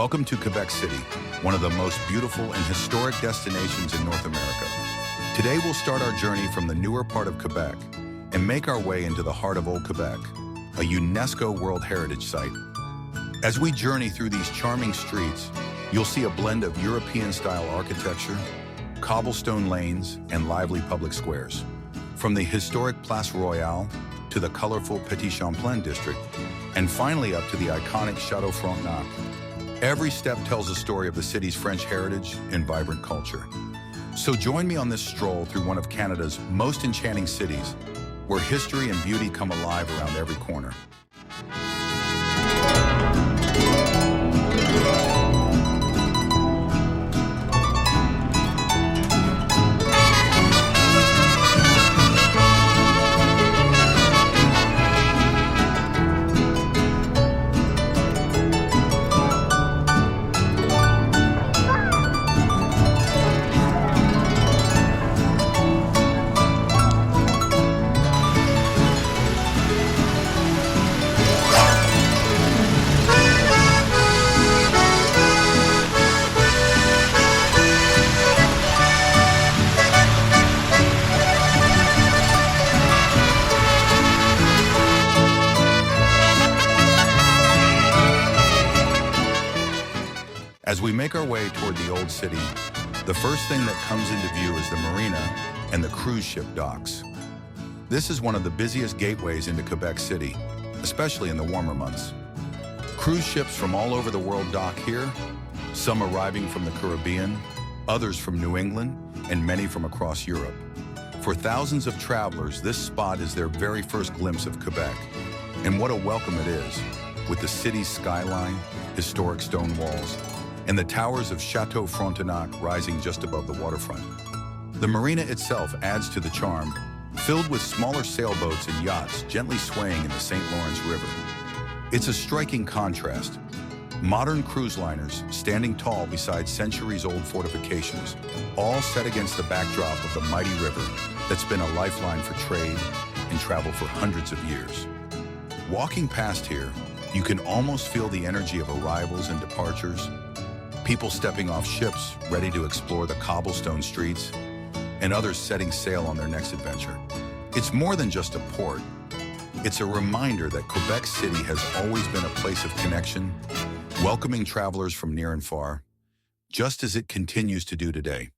Welcome to Quebec City, one of the most beautiful and historic destinations in North America. Today we'll start our journey from the newer part of Quebec and make our way into the heart of Old Quebec, a UNESCO World Heritage Site. As we journey through these charming streets, you'll see a blend of European-style architecture, cobblestone lanes, and lively public squares. From the historic Place Royale to the colorful Petit-Champlain District, and finally up to the iconic Château Frontenac. Every step tells a story of the city's French heritage and vibrant culture. So join me on this stroll through one of Canada's most enchanting cities, where history and beauty come alive around every corner. As we make our way toward the old city, the first thing that comes into view is the Marina and the cruise ship docks. This is one of the busiest gateways into Quebec City, especially in the warmer months. Cruise ships from all over the world dock here, some arriving from the Caribbean, others from New England, and many from across Europe. For thousands of travelers, this spot is their very first glimpse of Quebec. And what a welcome it is, with the city's skyline, historic stone walls, and the towers of Château Frontenac rising just above the waterfront. The marina itself adds to the charm, filled with smaller sailboats and yachts gently swaying in the St. Lawrence River. It's a striking contrast. Modern cruise liners standing tall beside centuries-old fortifications, all set against the backdrop of the mighty river that's been a lifeline for trade and travel for hundreds of years. Walking past here, you can almost feel the energy of arrivals and departures, people stepping off ships ready to explore the cobblestone streets, and others setting sail on their next adventure. It's more than just a port. It's a reminder that Quebec City has always been a place of connection, welcoming travelers from near and far, just as it continues to do today.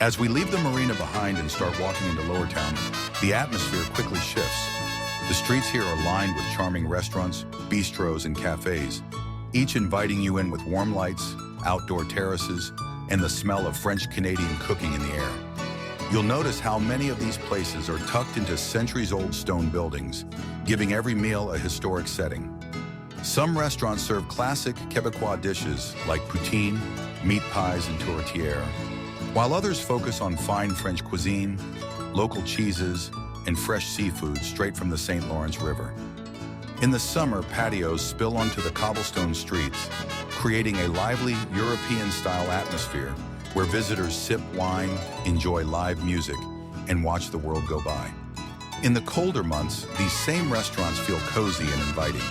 As we leave the marina behind and start walking into Lower Town, the atmosphere quickly shifts. The streets here are lined with charming restaurants, bistros, and cafes, each inviting you in with warm lights, outdoor terraces, and the smell of French-Canadian cooking in the air. You'll notice how many of these places are tucked into centuries-old stone buildings, giving every meal a historic setting. Some restaurants serve classic Quebecois dishes like poutine, meat pies, and tourtière, while others focus on fine French cuisine, local cheeses, and fresh seafood straight from the St. Lawrence River. In the summer, patios spill onto the cobblestone streets, creating a lively European-style atmosphere where visitors sip wine, enjoy live music, and watch the world go by. In the colder months, these same restaurants feel cozy and inviting,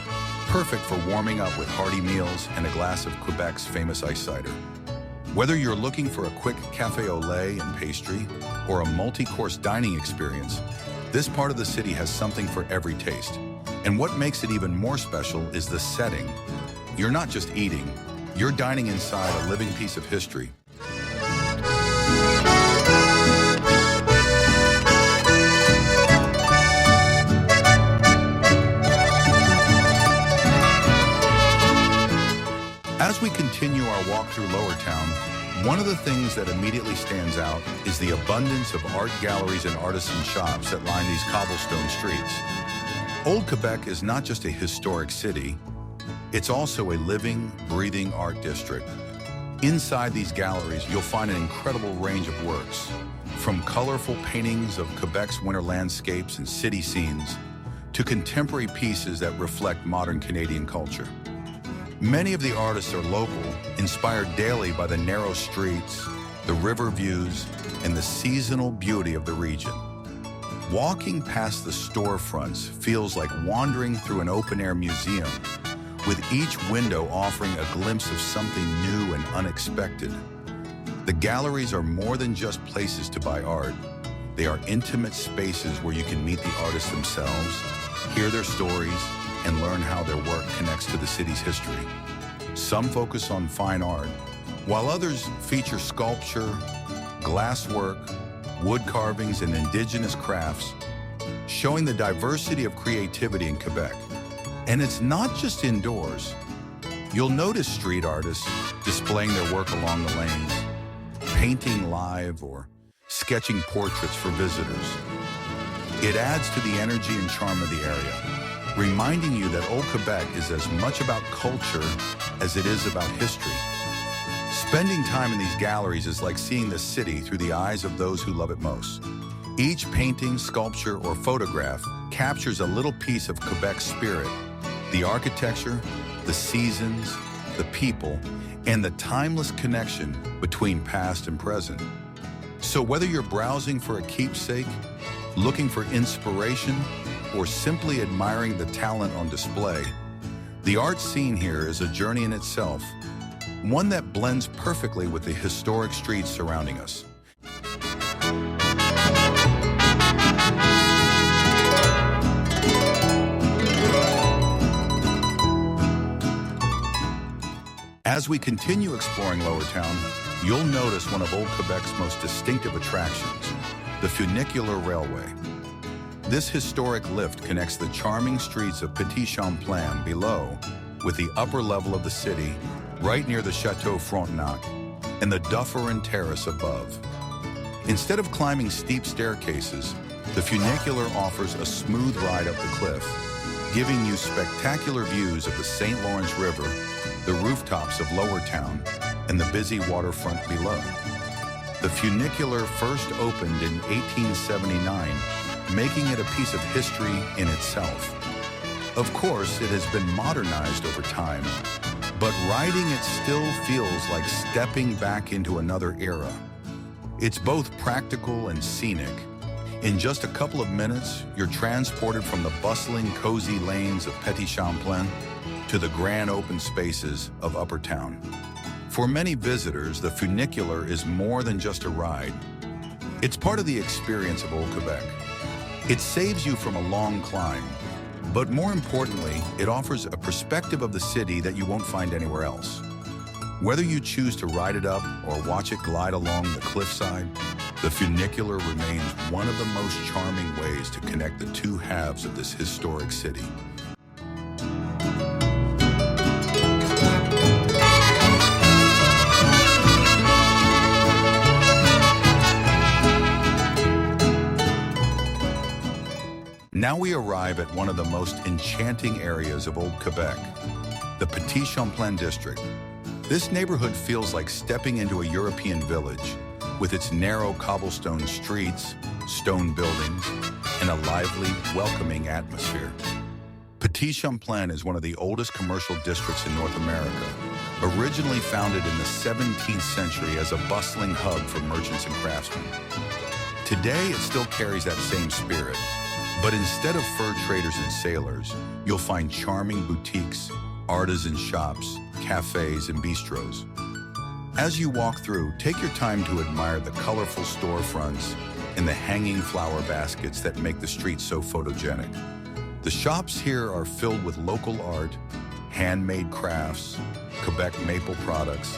perfect for warming up with hearty meals and a glass of Quebec's famous ice cider. Whether you're looking for a quick café au lait and pastry or a multi-course dining experience, this part of the city has something for every taste. And what makes it even more special is the setting. You're not just eating, you're dining inside a living piece of history. As we continue our walk through Lower Town, one of the things that immediately stands out is the abundance of art galleries and artisan shops that line these cobblestone streets. Old Quebec is not just a historic city, it's also a living, breathing art district. Inside these galleries, you'll find an incredible range of works, from colorful paintings of Quebec's winter landscapes and city scenes, to contemporary pieces that reflect modern Canadian culture. Many of the artists are local, inspired daily by the narrow streets, the river views, and the seasonal beauty of the region. Walking past the storefronts feels like wandering through an open-air museum, with each window offering a glimpse of something new and unexpected. The galleries are more than just places to buy art. They are intimate spaces where you can meet the artists themselves, hear their stories, and learn how their work connects to the city's history. Some focus on fine art, while others feature sculpture, glasswork, wood carvings, and indigenous crafts, showing the diversity of creativity in Quebec. And it's not just indoors. You'll notice street artists displaying their work along the lanes, painting live or sketching portraits for visitors. It adds to the energy and charm of the area, reminding you that Old Quebec is as much about culture as it is about history. Spending time in these galleries is like seeing the city through the eyes of those who love it most. Each painting, sculpture, or photograph captures a little piece of Quebec's spirit, the architecture, the seasons, the people, and the timeless connection between past and present. So whether you're browsing for a keepsake, looking for inspiration, or simply admiring the talent on display, the art scene here is a journey in itself, one that blends perfectly with the historic streets surrounding us. As we continue exploring Lower Town, you'll notice one of Old Quebec's most distinctive attractions, the Funiculaire Railway. This historic lift connects the charming streets of Petit-Champlain below with the upper level of the city, right near the Château Frontenac, and the Dufferin Terrace above. Instead of climbing steep staircases, the Funiculaire offers a smooth ride up the cliff, giving you spectacular views of the St. Lawrence River, the rooftops of Lower Town, and the busy waterfront below. The Funiculaire first opened in 1879, making it a piece of history in itself. Of course, it has been modernized over time, but riding it still feels like stepping back into another era. It's both practical and scenic. In just a couple of minutes, you're transported from the bustling, cozy lanes of Petit-Champlain to the grand open spaces of Upper Town. For many visitors, the Funiculaire is more than just a ride. It's part of the experience of Old Quebec. It saves you from a long climb, but more importantly, it offers a perspective of the city that you won't find anywhere else. Whether you choose to ride it up or watch it glide along the cliffside, the Funiculaire remains one of the most charming ways to connect the two halves of this historic city. Now we arrive at one of the most enchanting areas of Old Quebec, the Petit-Champlain District. This neighborhood feels like stepping into a European village, with its narrow cobblestone streets, stone buildings, and a lively, welcoming atmosphere. Petit-Champlain is one of the oldest commercial districts in North America, originally founded in the 17th century as a bustling hub for merchants and craftsmen. Today, it still carries that same spirit. But instead of fur traders and sailors, you'll find charming boutiques, artisan shops, cafes, and bistros. As you walk through, take your time to admire the colorful storefronts and the hanging flower baskets that make the streets so photogenic. The shops here are filled with local art, handmade crafts, Quebec maple products,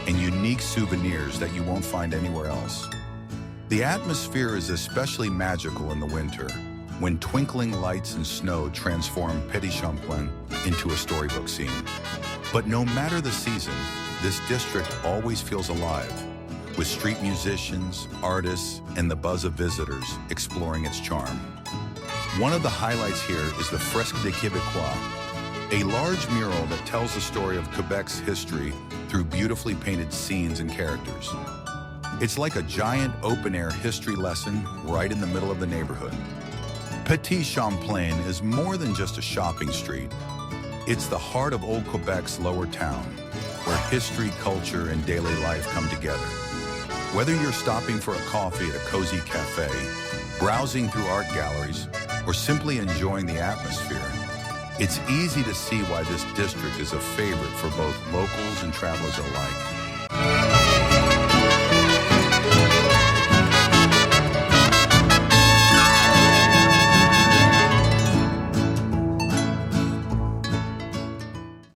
and unique souvenirs that you won't find anywhere else. The atmosphere is especially magical in the winter, when twinkling lights and snow transform Petit-Champlain into a storybook scene. But no matter the season, this district always feels alive, with street musicians, artists, and the buzz of visitors exploring its charm. One of the highlights here is the Fresque des Québécois, a large mural that tells the story of Quebec's history through beautifully painted scenes and characters. It's like a giant open-air history lesson right in the middle of the neighborhood. Petit-Champlain is more than just a shopping street. It's the heart of Old Quebec's Lower Town, where history, culture, and daily life come together. Whether you're stopping for a coffee at a cozy cafe browsing through art galleries, or simply enjoying the atmosphere, it's easy to see why this district is a favorite for both locals and travelers alike.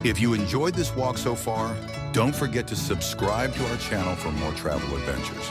If you enjoyed this walk so far, don't forget to subscribe to our channel for more travel adventures.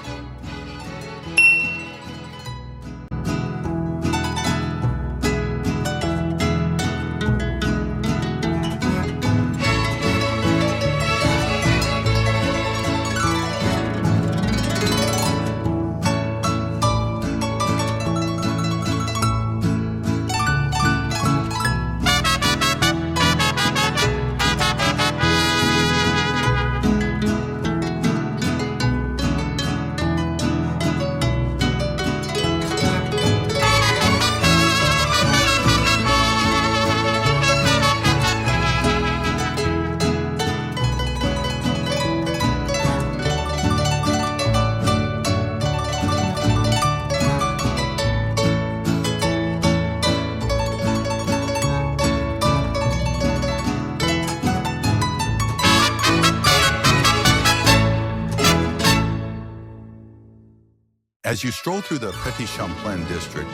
As you stroll through the Petit-Champlain District,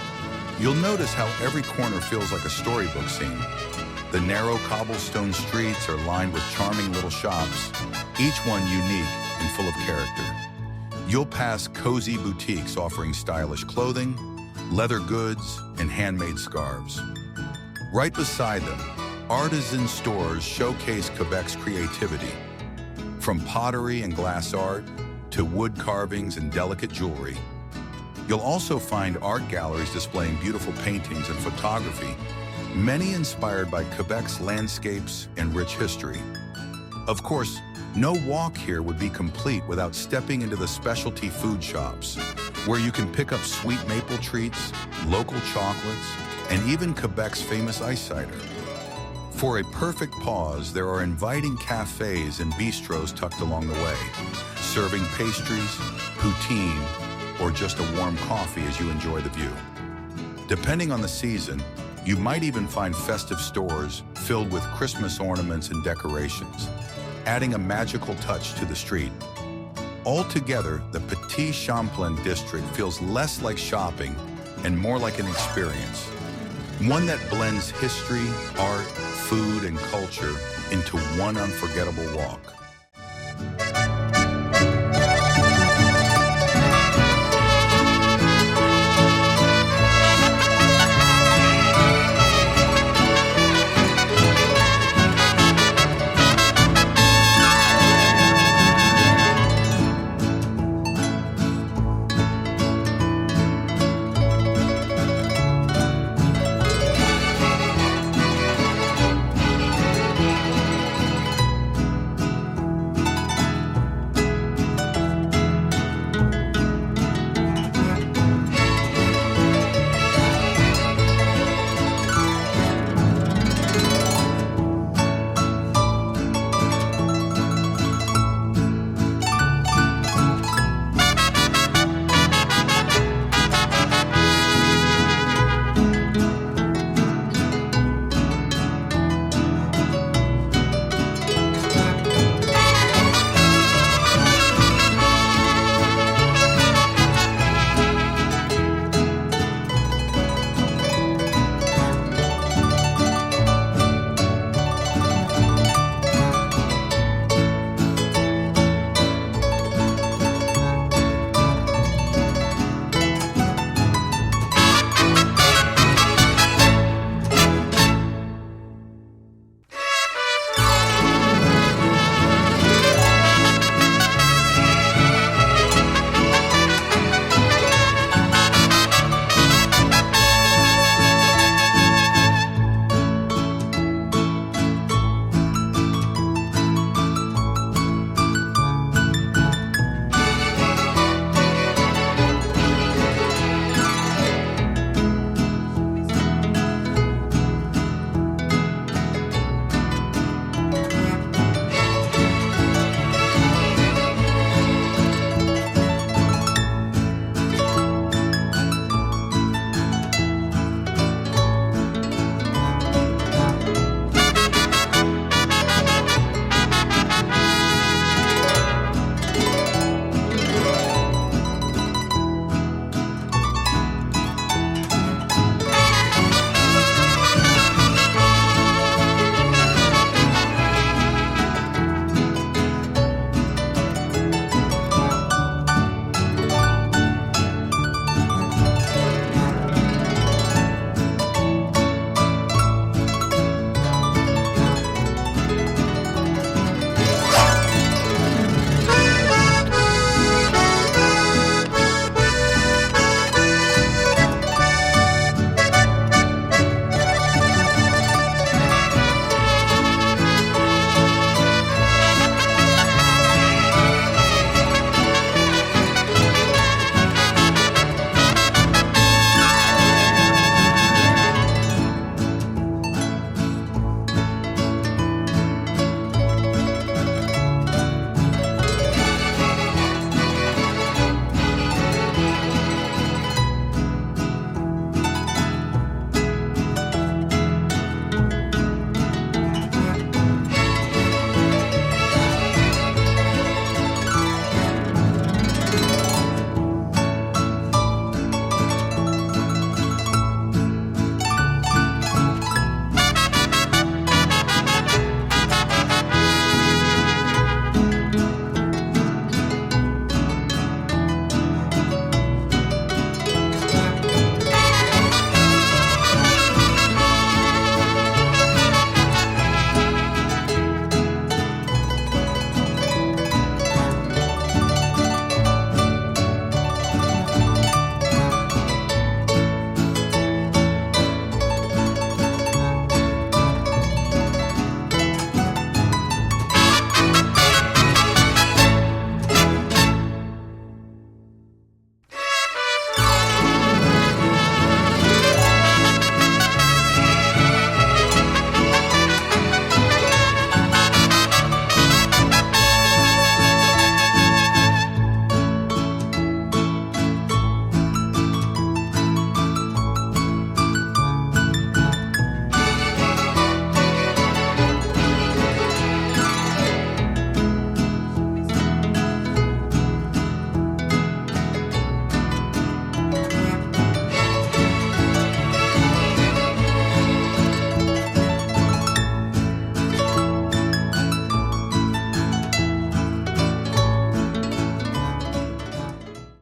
you'll notice how every corner feels like a storybook scene. The narrow cobblestone streets are lined with charming little shops, each one unique and full of character. You'll pass cozy boutiques offering stylish clothing, leather goods, and handmade scarves. Right beside them, artisan stores showcase Quebec's creativity. From pottery and glass art to wood carvings and delicate jewelry. You'll also find art galleries displaying beautiful paintings and photography, many inspired by Quebec's landscapes and rich history. Of course, no walk here would be complete without stepping into the specialty food shops, where you can pick up sweet maple treats, local chocolates, and even Quebec's famous ice cider. For a perfect pause, there are inviting cafes and bistros tucked along the way, serving pastries, poutine, or just a warm coffee as you enjoy the view. Depending on the season, you might even find festive stores filled with Christmas ornaments and decorations, adding a magical touch to the street. Altogether, the Petit-Champlain District feels less like shopping and more like an experience, one that blends history, art, food, and culture into one unforgettable walk.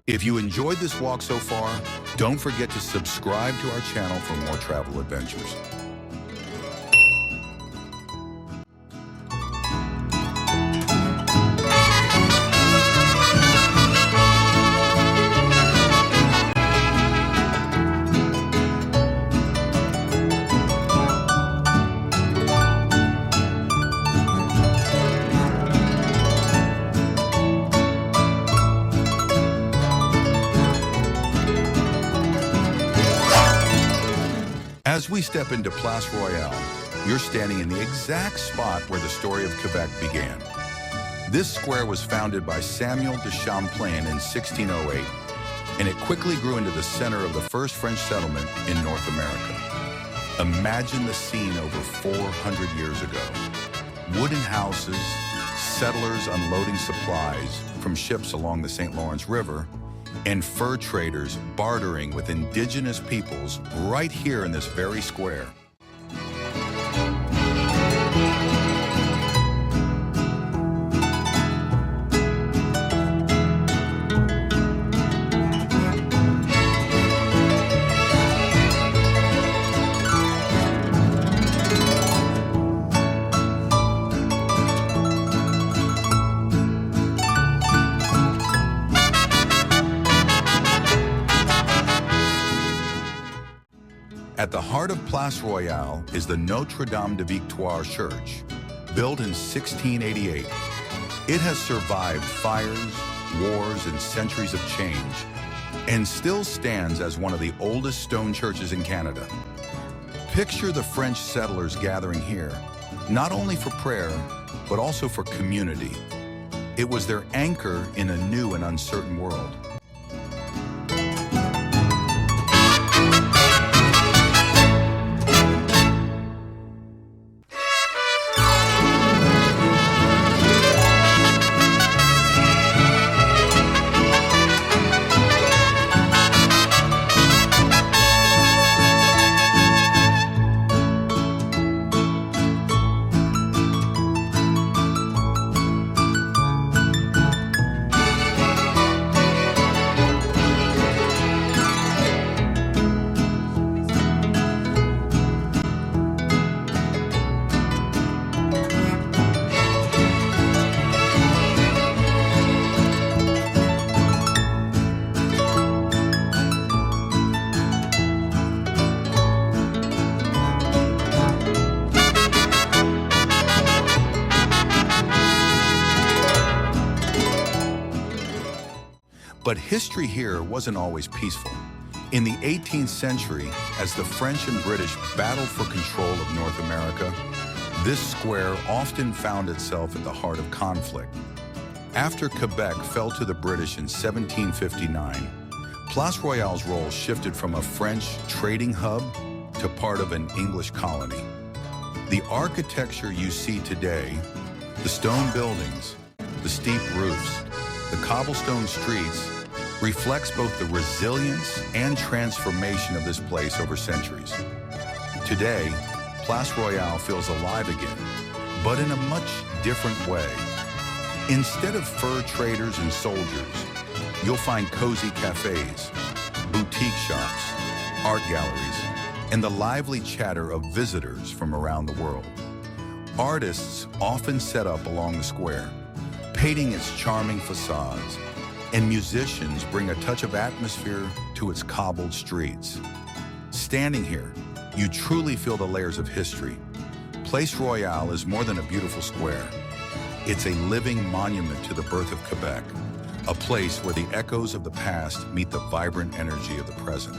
If you enjoyed this walk so far, don't forget to subscribe to our channel for more travel adventures. As we step into Place Royale, you're standing in the exact spot where the story of Quebec began. This square was founded by Samuel de Champlain in 1608, and it quickly grew into the center of the first French settlement in North America. Imagine the scene over 400 years ago. Wooden houses, settlers unloading supplies from ships along the St. Lawrence River, and fur traders bartering with indigenous peoples right here in this very square. At the heart of Place Royale is the Notre Dame de Victoire Church, built in 1688. It has survived fires, wars, and centuries of change, and still stands as one of the oldest stone churches in Canada. Picture the French settlers gathering here, not only for prayer, but also for community. It was their anchor in a new and uncertain world. But history here wasn't always peaceful. In the 18th century, as the French and British battled for control of North America, this square often found itself at the heart of conflict. After Quebec fell to the British in 1759, Place Royale's role shifted from a French trading hub to part of an English colony. The architecture you see today, the stone buildings, the steep roofs, the cobblestone streets, reflects both the resilience and transformation of this place over centuries. Today, Place Royale feels alive again, but in a much different way. Instead of fur traders and soldiers, you'll find cozy cafes, boutique shops, art galleries, and the lively chatter of visitors from around the world. Artists often set up along the square, painting its charming facades, and musicians bring a touch of atmosphere to its cobbled streets. Standing here, you truly feel the layers of history. Place Royale is more than a beautiful square. It's a living monument to the birth of Quebec, a place where the echoes of the past meet the vibrant energy of the present.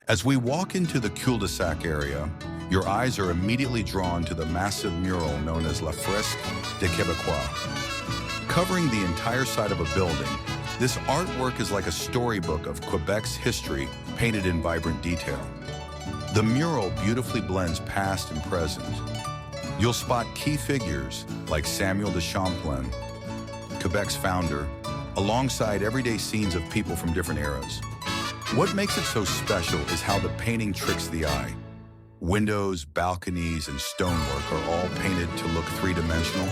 As we walk into the Cul-de-Sac area, your eyes are immediately drawn to the massive mural known as La Fresque des Québécois. Covering the entire side of a building, this artwork is like a storybook of Quebec's history painted in vibrant detail. The mural beautifully blends past and present. You'll spot key figures like Samuel de Champlain, Quebec's founder, alongside everyday scenes of people from different eras. What makes it so special is how the painting tricks the eye. Windows, balconies, and stonework are all painted to look three-dimensional,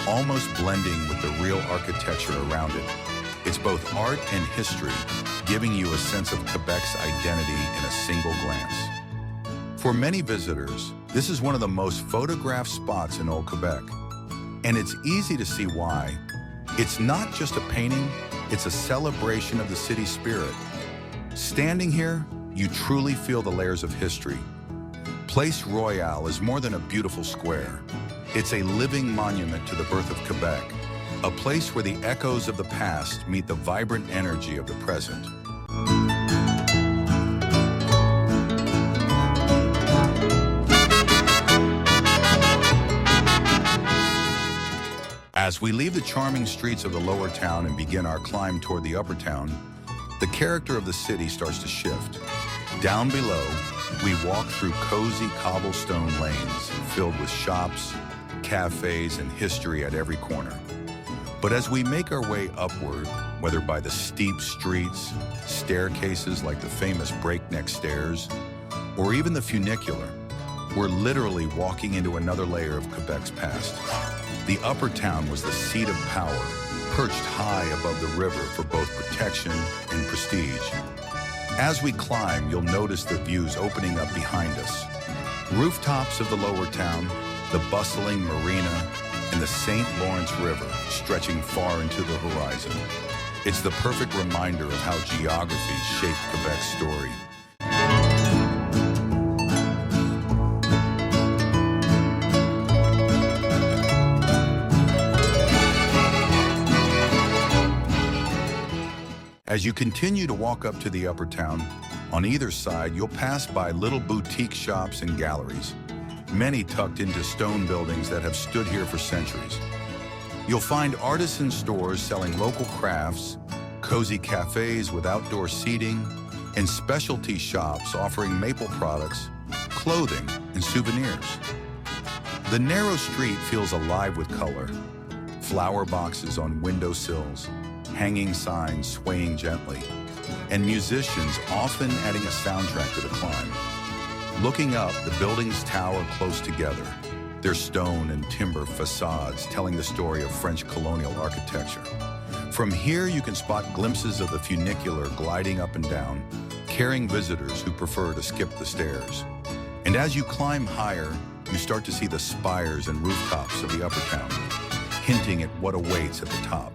almost blending with the real architecture around it. It's both art and history, giving you a sense of Quebec's identity in a single glance. For many visitors, this is one of the most photographed spots in Old Quebec. And it's easy to see why. It's not just a painting, it's a celebration of the city's spirit. Standing here, you truly feel the layers of history. Place Royale is more than a beautiful square. It's a living monument to the birth of Quebec, a place where the echoes of the past meet the vibrant energy of the present. As we leave the charming streets of the lower town and begin our climb toward the upper town, the character of the city starts to shift. Down below, we walk through cozy cobblestone lanes filled with shops, cafes, and history at every corner. But as we make our way upward, whether by the steep streets, staircases like the famous Breakneck Stairs, or even the Funiculaire, we're literally walking into another layer of Quebec's past. The upper town was the seat of power, perched high above the river for both protection and prestige. As we climb, you'll notice the views opening up behind us. Rooftops of the lower town, the bustling Marina, and the St. Lawrence River stretching far into the horizon. It's the perfect reminder of how geography shaped Quebec's story. As you continue to walk up to the upper town, on either side you'll pass by little boutique shops and galleries, many tucked into stone buildings that have stood here for centuries. You'll find artisan stores selling local crafts, cozy cafes with outdoor seating, and specialty shops offering maple products, clothing, and souvenirs. The narrow street feels alive with color. Flower boxes on windowsills, hanging signs swaying gently, and musicians often adding a soundtrack to the climb. Looking up, the buildings tower close together, their stone and timber facades telling the story of French colonial architecture. From here, you can spot glimpses of the funicular gliding up and down, carrying visitors who prefer to skip the stairs. And as you climb higher, you start to see the spires and rooftops of the upper town, hinting at what awaits at the top.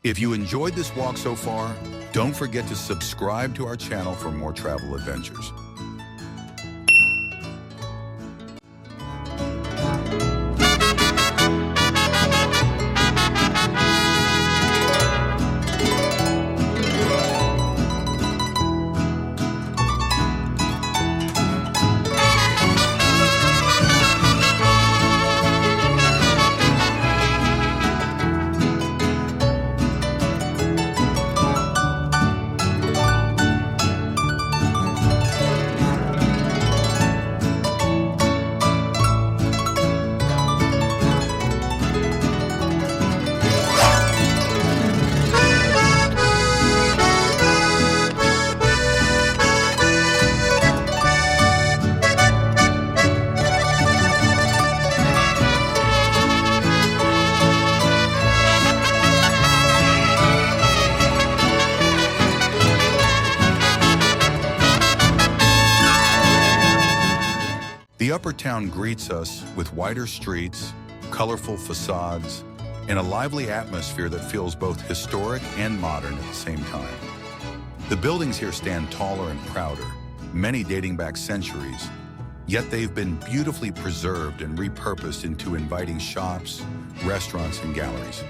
If you enjoyed this walk so far, don't forget to subscribe to our channel for more travel adventures. The upper town greets us with wider streets, colorful facades, and a lively atmosphere that feels both historic and modern at the same time. The buildings here stand taller and prouder, many dating back centuries, yet they've been beautifully preserved and repurposed into inviting shops, restaurants, and galleries.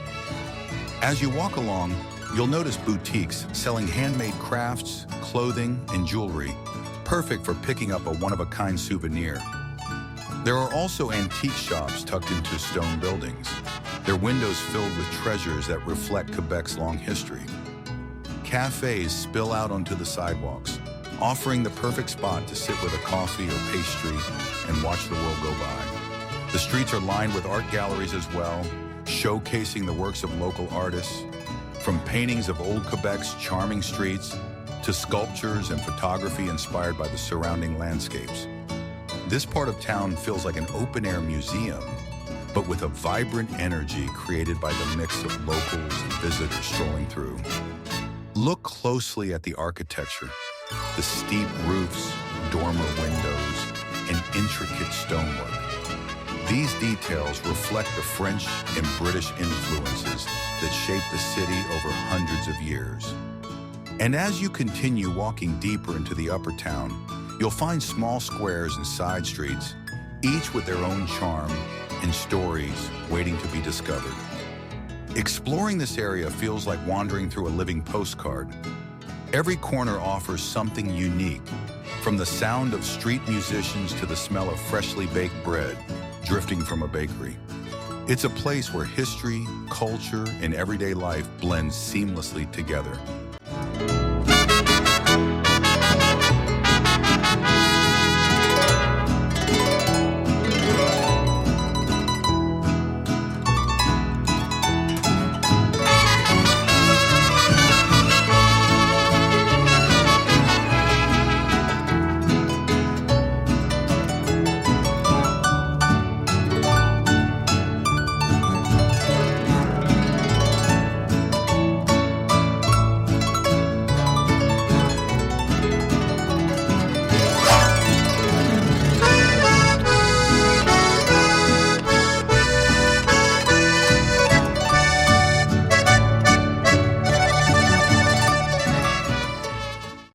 As you walk along, you'll notice boutiques selling handmade crafts, clothing, and jewelry, perfect for picking up a one-of-a-kind souvenir. There are also antique shops tucked into stone buildings, their windows filled with treasures that reflect Quebec's long history. Cafes spill out onto the sidewalks, offering the perfect spot to sit with a coffee or pastry and watch the world go by. The streets are lined with art galleries as well, showcasing the works of local artists, from paintings of Old Quebec's charming streets to sculptures and photography inspired by the surrounding landscapes. This part of town feels like an open-air museum, but with a vibrant energy created by the mix of locals and visitors strolling through. Look closely at the architecture, the steep roofs, dormer windows, and intricate stonework. These details reflect the French and British influences that shaped the city over hundreds of years. And as you continue walking deeper into the upper town, you'll find small squares and side streets, each with their own charm and stories waiting to be discovered. Exploring this area feels like wandering through a living postcard. Every corner offers something unique, from the sound of street musicians to the smell of freshly baked bread drifting from a bakery. It's a place where history, culture, and everyday life blend seamlessly together.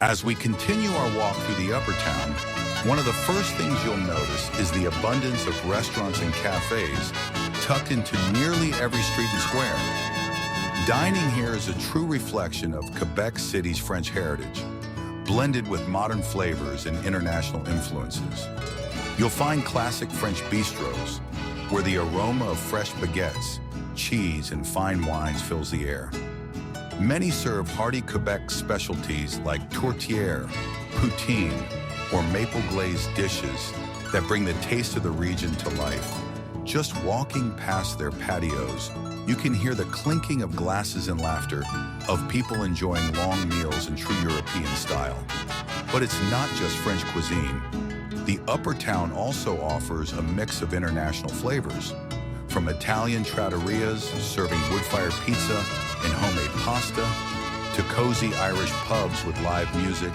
As we continue our walk through the upper town, one of the first things you'll notice is the abundance of restaurants and cafes tucked into nearly every street and square. Dining here is a true reflection of Quebec City's French heritage, blended with modern flavors and international influences. You'll find classic French bistros, where the aroma of fresh baguettes, cheese, and fine wines fills the air. Many serve hearty Quebec specialties like tourtière, poutine, or maple glazed dishes that bring the taste of the region to life. Just walking past their patios, you can hear the clinking of glasses and laughter of people enjoying long meals in true European style. But it's not just French cuisine. The upper town also offers a mix of international flavors, from Italian trattorias serving wood-fired pizza and homemade pasta, to cozy Irish pubs with live music,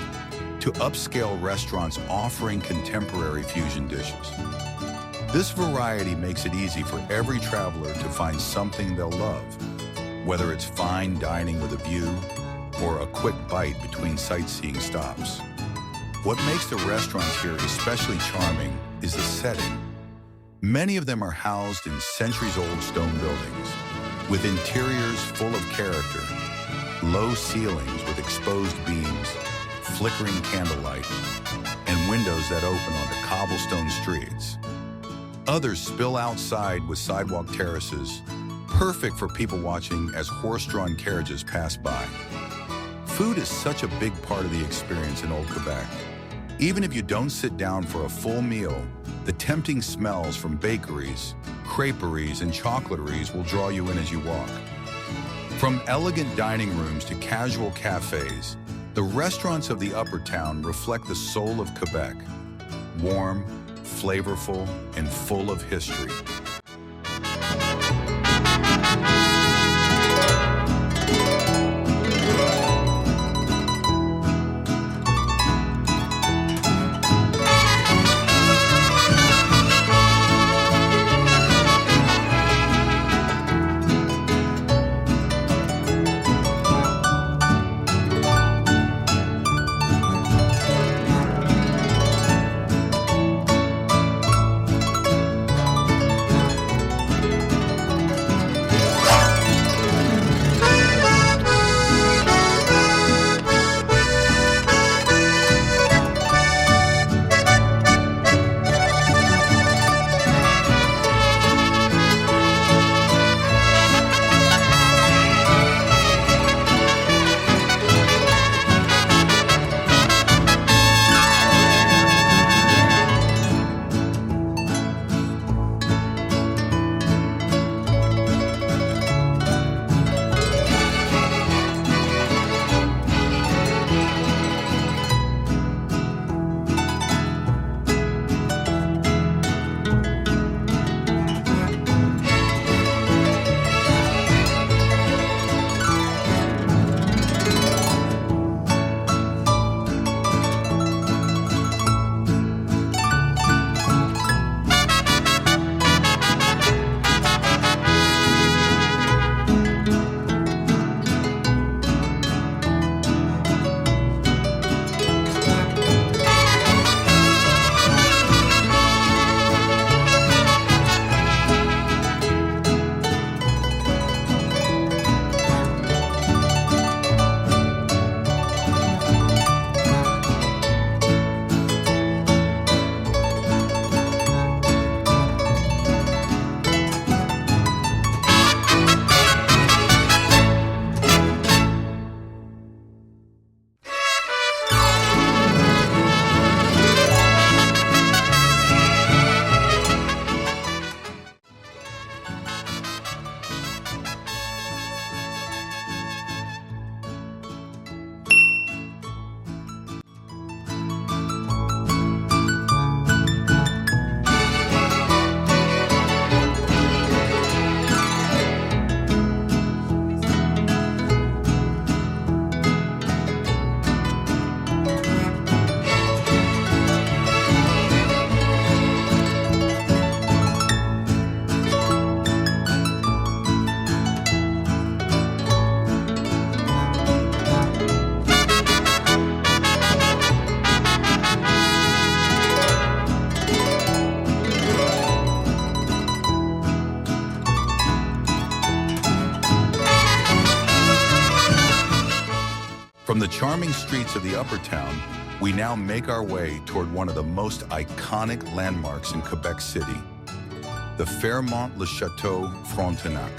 to upscale restaurants offering contemporary fusion dishes. This variety makes it easy for every traveler to find something they'll love, whether it's fine dining with a view or a quick bite between sightseeing stops. What makes the restaurants here especially charming is the setting. Many of them are housed in centuries-old stone buildings, with interiors full of character, low ceilings with exposed beams, flickering candlelight, and windows that open onto cobblestone streets. Others spill outside with sidewalk terraces, perfect for people watching as horse-drawn carriages pass by. Food is such a big part of the experience in Old Quebec. Even if you don't sit down for a full meal, the tempting smells from bakeries, creperies, and chocolateries will draw you in as you walk. From elegant dining rooms to casual cafes, the restaurants of the upper town reflect the soul of Quebec, warm, flavorful, and full of history. charming streets of the Upper Town, we now make our way toward one of the most iconic landmarks in Quebec City, the Fairmont Le Château Frontenac.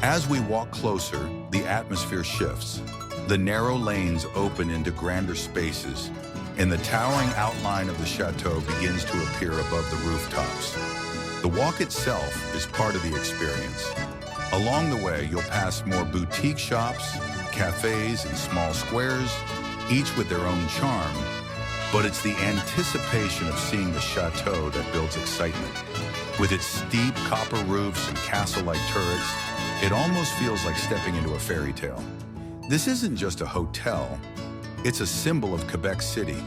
As we walk closer, the atmosphere shifts. The narrow lanes open into grander spaces, and the towering outline of the chateau begins to appear above the rooftops. The walk itself is part of the experience. Along the way, you'll pass more boutique shops, cafes, and small squares, each with their own charm, but it's the anticipation of seeing the chateau that builds excitement. With its steep copper roofs and castle-like turrets, it almost feels like stepping into a fairy tale. This isn't just a hotel, it's a symbol of Quebec City,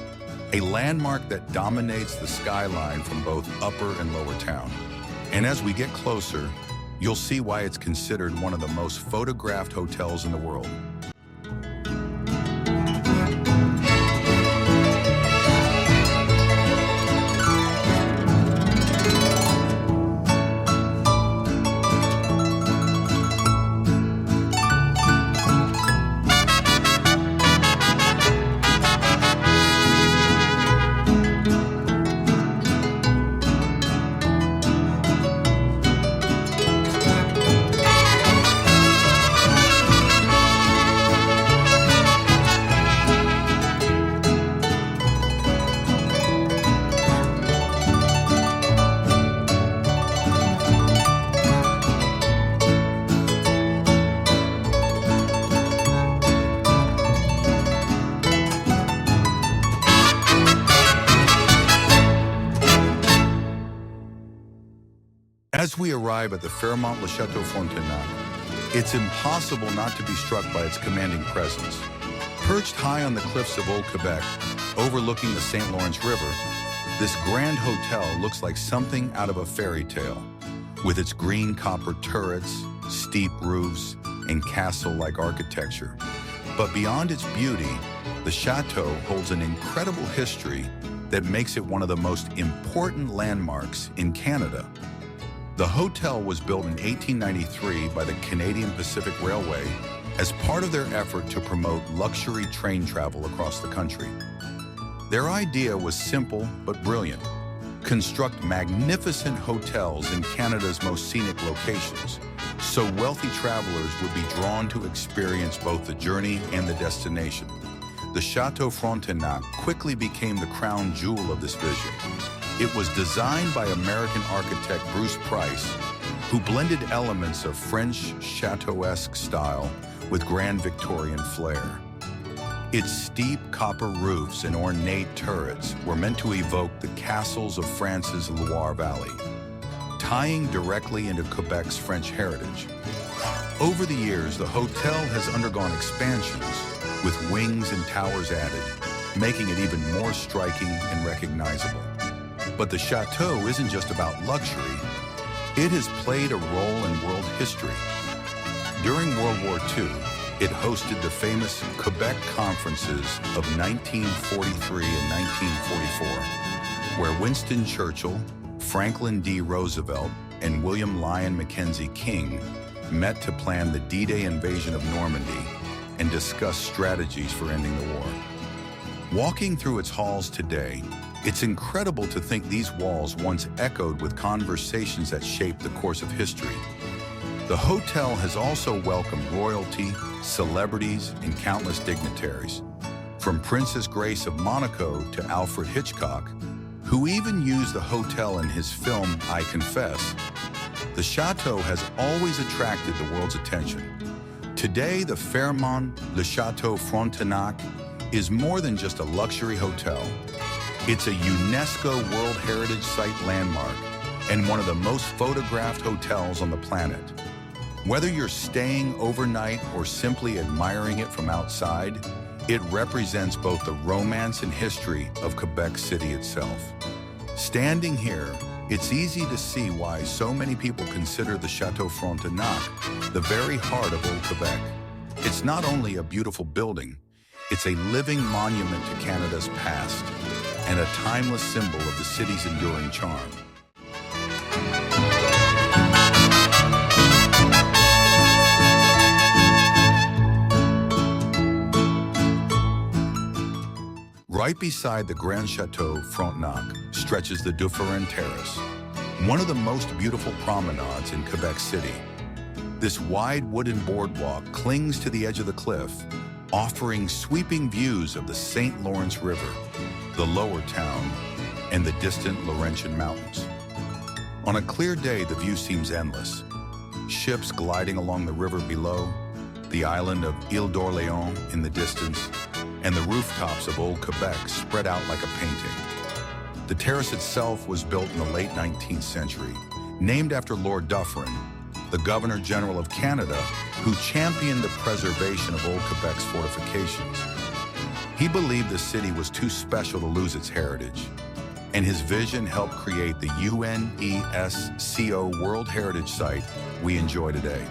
a landmark that dominates the skyline from both upper and lower town. And as we get closer, you'll see why it's considered one of the most photographed hotels in the world. As we arrive at the Fairmont Le Château Frontenac, it's impossible not to be struck by its commanding presence. Perched high on the cliffs of Old Quebec, overlooking the St. Lawrence River, this grand hotel looks like something out of a fairy tale, with its green copper turrets, steep roofs, and castle-like architecture. But beyond its beauty, the chateau holds an incredible history that makes it one of the most important landmarks in Canada. The hotel was built in 1893 by the Canadian Pacific Railway as part of their effort to promote luxury train travel across the country. Their idea was simple but brilliant: construct magnificent hotels in Canada's most scenic locations, so wealthy travelers would be drawn to experience both the journey and the destination. The Château Frontenac quickly became the crown jewel of this vision. It was designed by American architect Bruce Price, who blended elements of French chateau-esque style with grand Victorian flair. Its steep copper roofs and ornate turrets were meant to evoke the castles of France's Loire Valley, tying directly into Quebec's French heritage. Over the years, the hotel has undergone expansions, with wings and towers added, making it even more striking and recognizable. But the chateau isn't just about luxury. It has played a role in world history. During World War II, it hosted the famous Quebec Conferences of 1943 and 1944, where Winston Churchill, Franklin D. Roosevelt, and William Lyon Mackenzie King met to plan the D-Day invasion of Normandy and discuss strategies for ending the war. Walking through its halls today, it's incredible to think these walls once echoed with conversations that shaped the course of history. The hotel has also welcomed royalty, celebrities, and countless dignitaries, from Princess Grace of Monaco to Alfred Hitchcock, who even used the hotel in his film I Confess. The chateau has always attracted the world's attention. Today, the Fairmont Le Château Frontenac is more than just a luxury hotel. It's a UNESCO World Heritage Site landmark and one of the most photographed hotels on the planet. Whether you're staying overnight or simply admiring it from outside, it represents both the romance and history of Quebec City itself. Standing here, it's easy to see why so many people consider the Château Frontenac the very heart of Old Quebec. It's not only a beautiful building, it's a living monument to Canada's past and a timeless symbol of the city's enduring charm. Right beside the Grand Château Frontenac stretches the Dufferin Terrace, one of the most beautiful promenades in Quebec City. This wide wooden boardwalk clings to the edge of the cliff, offering sweeping views of the St. Lawrence River, the Lower Town, and the distant Laurentian Mountains. On a clear day, the view seems endless. Ships gliding along the river below, the island of Ile d'Orléans in the distance, and the rooftops of Old Quebec spread out like a painting. The terrace itself was built in the late 19th century, named after Lord Dufferin, the Governor-General of Canada, who championed the preservation of Old Quebec's fortifications. He believed the city was too special to lose its heritage, and his vision helped create the UNESCO World Heritage Site we enjoy today.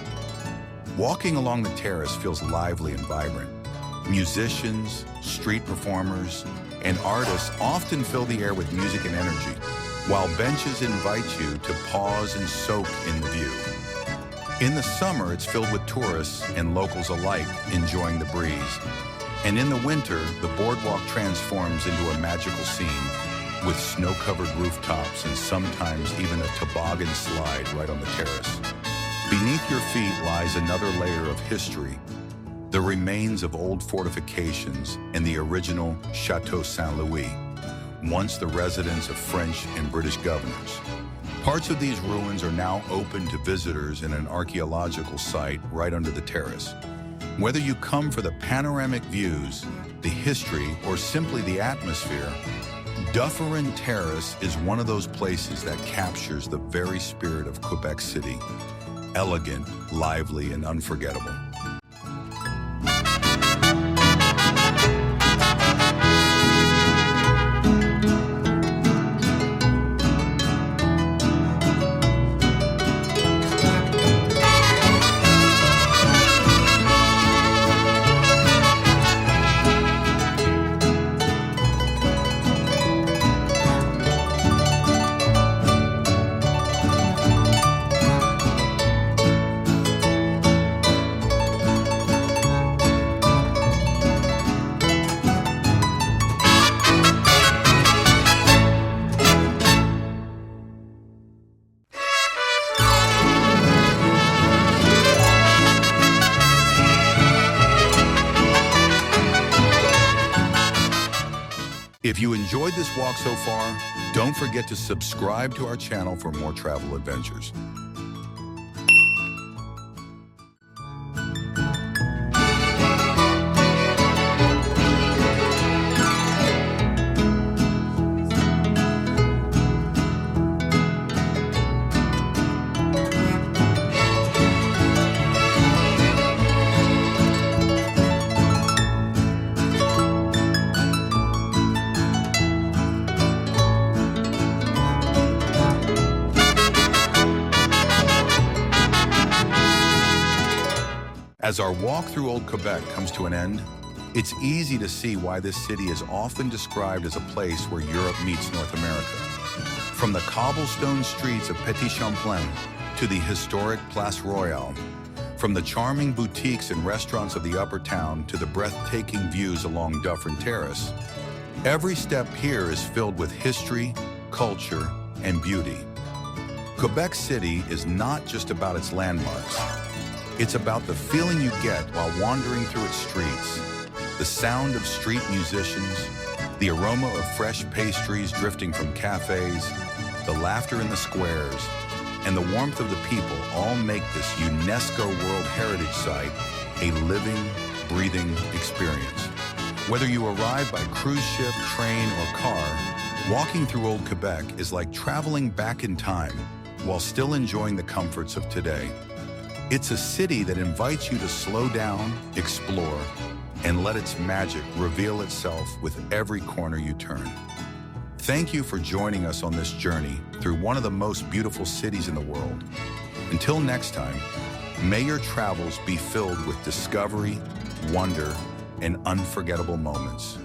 Walking along the terrace feels lively and vibrant. Musicians, street performers, and artists often fill the air with music and energy, while benches invite you to pause and soak in the view. In the summer, it's filled with tourists and locals alike enjoying the breeze. And in the winter, the boardwalk transforms into a magical scene with snow-covered rooftops and sometimes even a toboggan slide right on the terrace. Beneath your feet lies another layer of history, the remains of old fortifications and the original Chateau Saint-Louis, once the residence of French and British governors. Parts of these ruins are now open to visitors in an archaeological site right under the terrace. Whether you come for the panoramic views, the history, or simply the atmosphere, Dufferin Terrace is one of those places that captures the very spirit of Quebec City. Elegant, lively, and unforgettable. If you enjoyed this walk so far, don't forget to subscribe to our channel for more travel adventures. As our walk through Old Quebec comes to an end, it's easy to see why this city is often described as a place where Europe meets North America. From the cobblestone streets of Petit-Champlain to the historic Place Royale, from the charming boutiques and restaurants of the Upper Town to the breathtaking views along Dufferin Terrace, every step here is filled with history, culture, and beauty. Quebec City is not just about its landmarks. It's about the feeling you get while wandering through its streets, the sound of street musicians, the aroma of fresh pastries drifting from cafes, the laughter in the squares, and the warmth of the people all make this UNESCO World Heritage Site a living, breathing experience. Whether you arrive by cruise ship, train, or car, walking through Old Quebec is like traveling back in time while still enjoying the comforts of today. It's a city that invites you to slow down, explore, and let its magic reveal itself with every corner you turn. Thank you for joining us on this journey through one of the most beautiful cities in the world. Until next time, may your travels be filled with discovery, wonder, and unforgettable moments.